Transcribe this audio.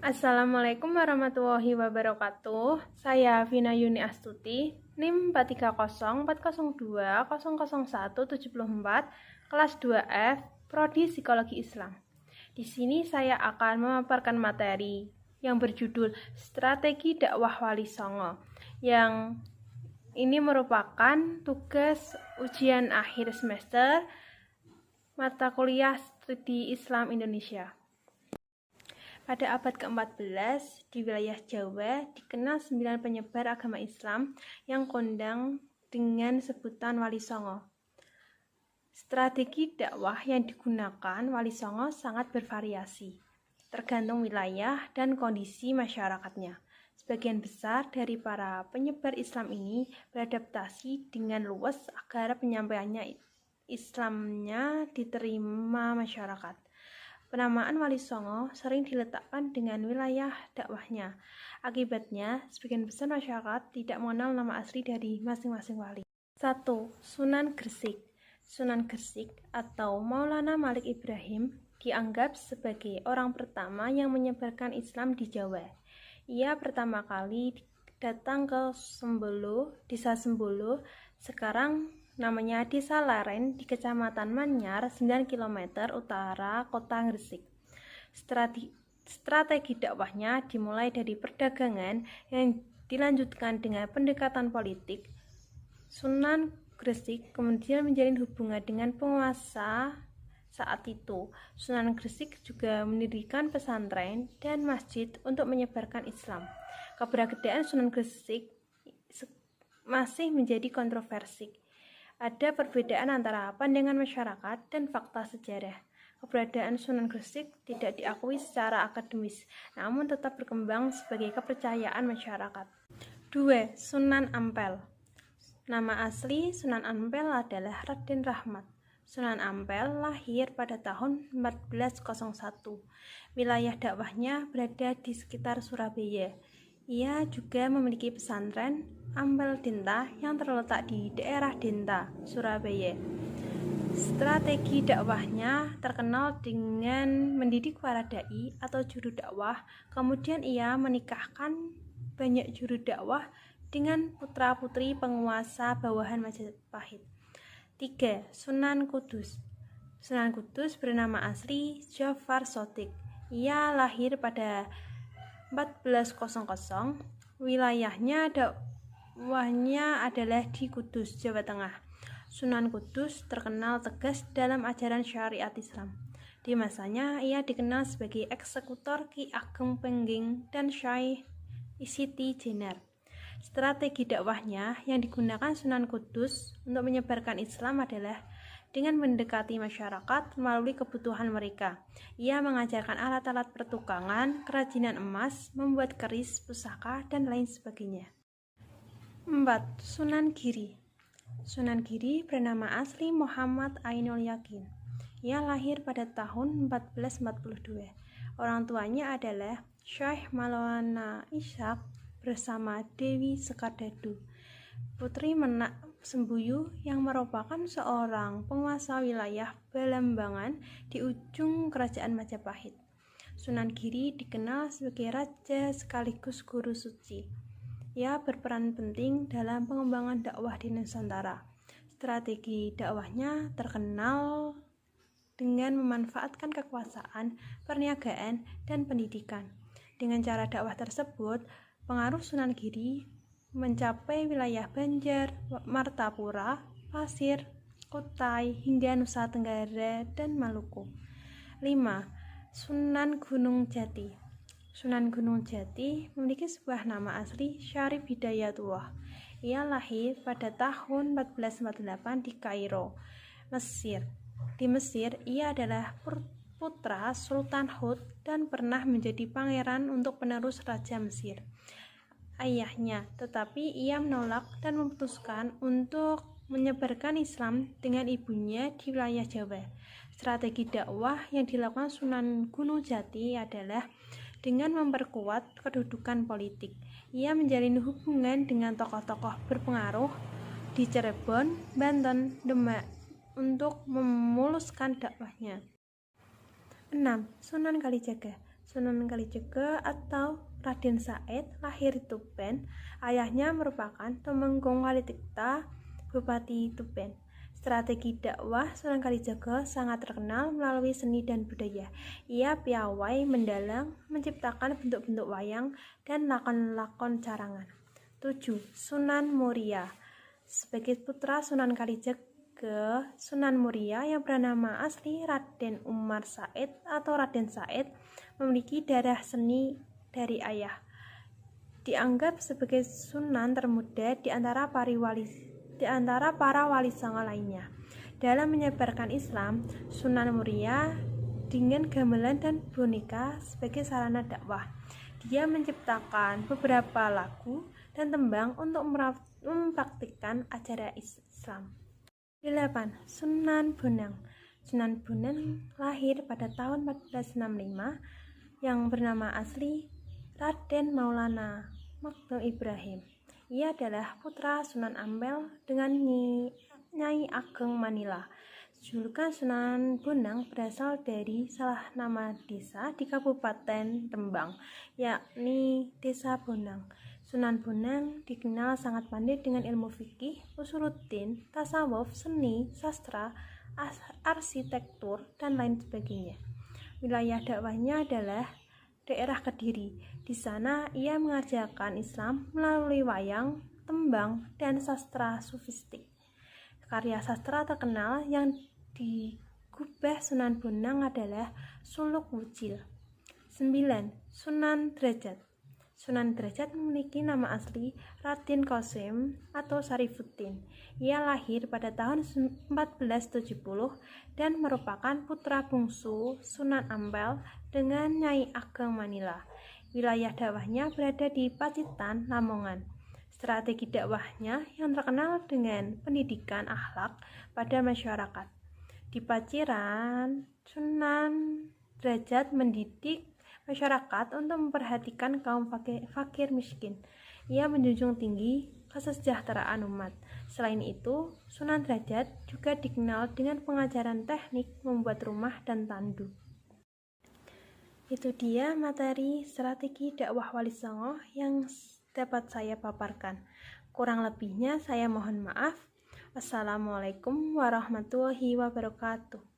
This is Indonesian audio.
Assalamualaikum warahmatullahi wabarakatuh. Saya Vina Yuni Astuti, NIM 43002000174, kelas 2F, Prodi Psikologi Islam. Di sini saya akan memaparkan materi yang berjudul Strategi Dakwah Wali Songo, yang ini merupakan tugas ujian akhir semester mata kuliah studi Islam Indonesia. Pada abad ke-14, di wilayah Jawa dikenal 9 penyebar agama Islam yang kondang dengan sebutan Wali Songo. Strategi dakwah yang digunakan Wali Songo sangat bervariasi, tergantung wilayah dan kondisi masyarakatnya. Sebagian besar dari para penyebar Islam ini beradaptasi dengan luas agar penyampaiannya Islamnya diterima masyarakat. Penamaan Wali Songo sering diletakkan dengan wilayah dakwahnya. Akibatnya, sebagian besar masyarakat tidak mengenal nama asli dari masing-masing wali. 1. Sunan Gresik. Sunan Gresik atau Maulana Malik Ibrahim dianggap sebagai orang pertama yang menyebarkan Islam di Jawa. Ia pertama kali datang ke Sembolo, Desa Sembolo, sekarang namanya Desa Laren di Kecamatan Manyar, 9 km utara kota Gresik. Strategi dakwahnya dimulai dari perdagangan yang dilanjutkan dengan pendekatan politik. Sunan Gresik kemudian menjalin hubungan dengan penguasa saat itu. Sunan Gresik juga mendirikan pesantren dan masjid untuk menyebarkan Islam. Keberadaan Sunan Gresik masih menjadi kontroversi. Ada perbedaan antara pandangan masyarakat dan fakta sejarah. Keberadaan Sunan Gresik tidak diakui secara akademis, namun tetap berkembang sebagai kepercayaan masyarakat. 2. Sunan Ampel. Nama asli Sunan Ampel adalah Raden Rahmat. Sunan Ampel lahir pada tahun 1401. Wilayah dakwahnya berada di sekitar Surabaya. Ia juga memiliki pesantren Ampel Denta yang terletak di daerah Denta, Surabaya. Strategi dakwahnya terkenal dengan mendidik para dai atau juru dakwah. Kemudian ia menikahkan banyak juru dakwah dengan putra-putri penguasa bawahan Majapahit. 3. Sunan Kudus. Sunan Kudus bernama asli Jafar Sotik. Ia lahir pada 1400. Wilayahnya dakwahnya adalah di Kudus, Jawa Tengah. Sunan Kudus terkenal tegas dalam ajaran syariat Islam. Di masanya ia dikenal sebagai eksekutor Ki Ageng Pengging dan Syekh Siti Jenar. Strategi dakwahnya yang digunakan Sunan Kudus untuk menyebarkan Islam adalah dengan mendekati masyarakat melalui kebutuhan mereka. Ia mengajarkan alat-alat pertukangan, kerajinan emas, membuat keris, pusaka, dan lain sebagainya. 4. Sunan Giri. Sunan Giri bernama asli Muhammad Ainul Yakin. Ia lahir pada tahun 1442. Orang tuanya adalah Syekh Maulana Ishaq bersama Dewi Sekardadu, putri Menak Sembuyu yang merupakan seorang penguasa wilayah Balambangan di ujung kerajaan Majapahit. Sunan Giri dikenal sebagai raja sekaligus guru suci. Ia berperan penting dalam pengembangan dakwah di Nusantara. Strategi dakwahnya terkenal dengan memanfaatkan kekuasaan, perniagaan, dan pendidikan. Dengan cara dakwah tersebut, pengaruh Sunan Giri mencapai wilayah Banjar, Martapura, Pasir, Kutai, hingga Nusa Tenggara dan Maluku. 5. Sunan Gunung Jati. Sunan Gunung Jati memiliki sebuah nama asli Syarif Hidayatullah. Ia lahir pada tahun 1448 di Kairo, Mesir. Di Mesir, ia adalah putra Sultan Hud dan pernah menjadi pangeran untuk penerus Raja Mesir, ayahnya, tetapi ia menolak dan memutuskan untuk menyebarkan Islam dengan ibunya di wilayah Jawa. Strategi dakwah yang dilakukan Sunan Gunung Jati adalah dengan memperkuat kedudukan politik. Ia menjalin hubungan dengan tokoh-tokoh berpengaruh di Cirebon, Banten, Demak untuk memuluskan dakwahnya. 6. Sunan Kalijaga. Sunan Kalijaga atau Raden Said lahir di Tuban. Ayahnya merupakan Tumenggung Walitikta, Bupati Tuban. Strategi dakwah Sunan Kalijaga sangat terkenal melalui seni dan budaya. Ia piawai mendalang, menciptakan bentuk-bentuk wayang dan lakon-lakon carangan. 7. Sunan Muria. Sebagai putra Sunan Kalijaga, Sunan Muria yang bernama asli Raden Umar Said atau Raden Said memiliki darah seni dari ayah. Dianggap sebagai sunan termuda di antara para wali songo lainnya. Dalam menyebarkan Islam, Sunan Muria dengan gamelan dan boneka sebagai sarana dakwah. Dia menciptakan beberapa lagu dan tembang untuk mempraktikkan ajaran Islam. 8. Sunan Bonang. Sunan Bonang lahir pada tahun 1465 yang bernama asli Raden Maulana Magno Ibrahim. Ia adalah putra Sunan Ampel dengan Nyai Ageng Manila. Julukan Sunan Bonang berasal dari salah nama desa di Kabupaten Rembang, yakni Desa Bonang. Sunan Bonang dikenal sangat pandai dengan ilmu fikih, usuluddin, tasawuf, seni, sastra, arsitektur, dan lain sebagainya. Wilayah dakwahnya adalah daerah Kediri. Di sana ia mengajarkan Islam melalui wayang, tembang, dan sastra sufistik. Karya sastra terkenal yang digubah Sunan Bonang adalah Suluk Wucil. 9. Sunan Derajat. Sunan Derajat memiliki nama asli Raden Qasim atau Sarifuddin. Ia lahir pada tahun 1470 dan merupakan putra bungsu Sunan Ampel dengan Nyai Ageng Manila. Wilayah dakwahnya berada di Pacitan, Lamongan. Strategi dakwahnya yang terkenal dengan pendidikan akhlak pada masyarakat. Di Pacitan, Sunan Derajat mendidik masyarakat untuk memperhatikan kaum fakir miskin. Ia menjunjung tinggi kesejahteraan umat. Selain itu, Sunan Derajat juga dikenal dengan pengajaran teknik membuat rumah dan tandu. Itu dia materi strategi dakwah Wali Songo yang dapat saya paparkan. Kurang lebihnya saya mohon maaf. Wassalamualaikum warahmatullahi wabarakatuh.